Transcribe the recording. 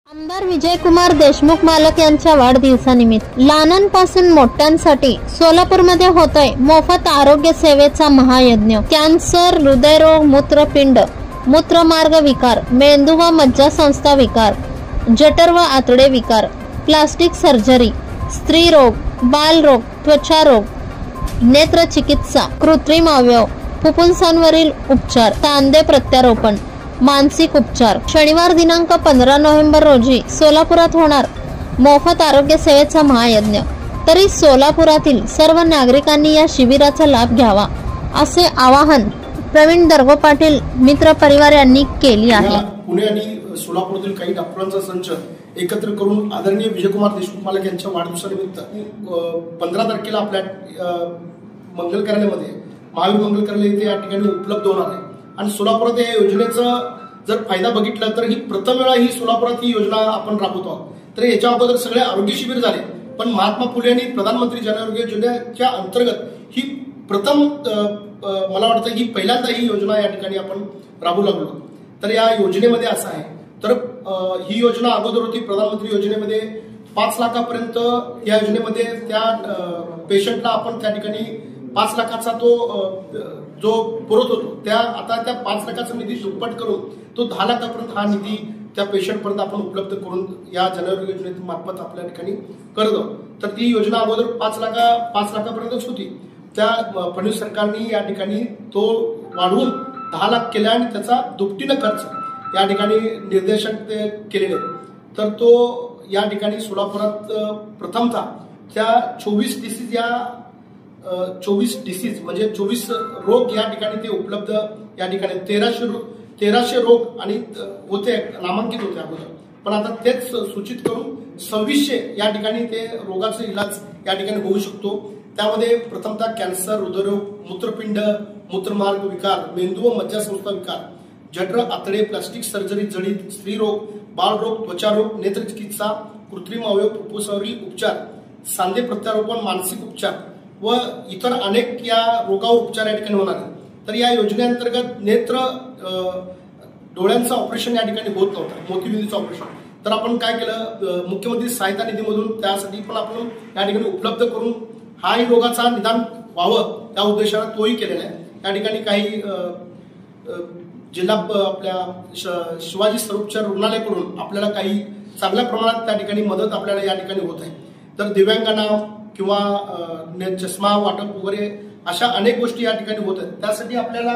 आमदार विजयकुमार देशमुख मालक यांच्या वाढदिवसानिमित्त लहानांपासून मोठ्यांसाठी सोलापूरमध्ये होतोय मोफत आरोग्य सेवेचा महायज्ञ। कॅन्सर, हृदयरोग, मूत्रपिंड, मूत्रमार्ग विकार, मेंदू व मज्जासंस्था विकार, जठर व आतडे विकार, प्लास्टिक सर्जरी, स्त्री रोग, बालरोग, त्वचारोग, नेत्र चिकित्सा, कृत्रिम अवयव, फुफ्फुसांवरील उपचार, सांधे प्रत्यारोपण, मानसिक उपचार। शनिवार दिनांक 15 नोव्हेंबर रोजी सोलापुरात होणार मोफत आरोग्य सेवेचा महायज्ञ। तरी सोलापुरातील सर्व नागरिकांनी या शिबिराचा लाभ घ्यावा असे आवाहन प्रवीण दर्गो पाटील मित्र परिवार यांनी केली आहे। पुणे आणि सोलापुरातील काही डॉक्टरांचा संच एकत्र करून आदरणीय विजयकुमार देशमुख मालक यांच्या वाढदिवसानिमित्त 15 तारखेला आपल्या मंगल कार्यालयामध्ये महावीर मंगल कार्यालय येथे या ठिकाणी उपलब्ध होणार आहे। आणि सोलापुरात या योजनेचा जर फायदा बघितला तर ही प्रथम वेळा ही सोलापुरात ही योजना आपण राबवतो आहोत। तर याच्या अगोदर सगळे आरोग्य शिबिर झाले, पण महात्मा फुले आणि प्रधानमंत्री जन आरोग्य योजनेच्या अंतर्गत ही प्रथम मला वाटतं की पहिल्यांदा ही योजना या ठिकाणी आपण राबवू लागलो। तर या योजनेमध्ये असं आहे, तर ही योजना अगोदर होती प्रधानमंत्री योजनेमध्ये 5 लाखापर्यंत या योजनेमध्ये त्या पेशंटला आपण त्या ठिकाणी 5 लाखाचा तो जो पुरवत होतो त्या आता त्या 5 लाखाचा निधी दुप्पट करून तो 10 लाखापर्यंत हा निधी त्या पेशंट पर्यंत आपण उपलब्ध करून या जनआरोग्य योजनेमार्फत आपल्या ठिकाणी करतो। तर ती योजना अगोदर 5 लाखापर्यंतच होती। त्या फडणवीस सरकारने या ठिकाणी तो वाढवून 10 लाख केला आणि त्याचा दुपटीनं खर्च या ठिकाणी निर्देशन ते केलेले। तर तो या ठिकाणी सोलापुरात प्रथमतः त्या 24 डिसीज या 24 डिसीज म्हणजे 24 रोग या ठिकाणी ते उपलब्ध या ठिकाणी 1300 रोग आणि होते नामांकित होते अगोदर, पण आता तेच सूचित करून 2600 या ठिकाणी ते रोगाचा इलाज या ठिकाणी होऊ शकतो। त्यामध्ये प्रथमतः कॅन्सर, हृदयरोग, मूत्रपिंड, मूत्रमार्ग विकार, मेंदू व मज्जासंस्था विकार, जठर, आतडे, प्लास्टिक सर्जरी, जळीत, स्त्रीरोग, बालरोग, त्वचारोग, नेत्र चिकित्सा, कृत्रिम अवयव, फुफ्फुसावरील उपचार, सांधे प्रत्यारोपण, मानसिक उपचार व इतर अनेक या रोगावर उपचार या ठिकाणी होणार आहे। तर या योजनेअंतर्गत नेत्र डोळ्यांचं ऑपरेशन या ठिकाणी होत नव्हतं, मोतीबिंदूचं ऑपरेशन। तर आपण काय केलं, मुख्यमंत्री सहायता निधीमधून त्यासाठी पण आपण या ठिकाणी उपलब्ध करून हाही रोगाचा निदान व्हावं त्या उद्देशाने तोही केलेला आहे। या ठिकाणी काही जिल्हा आपल्या शिवाजी सर्वोपचार रुग्णालयाकडून आपल्याला काही चांगल्या प्रमाणात त्या ठिकाणी मदत आपल्याला या ठिकाणी होत आहे। तर दिव्यांगांना किंवा चष्मा वाटप वगैरे अशा अनेक गोष्टी या ठिकाणी होत आहेत। त्यासाठी आपल्याला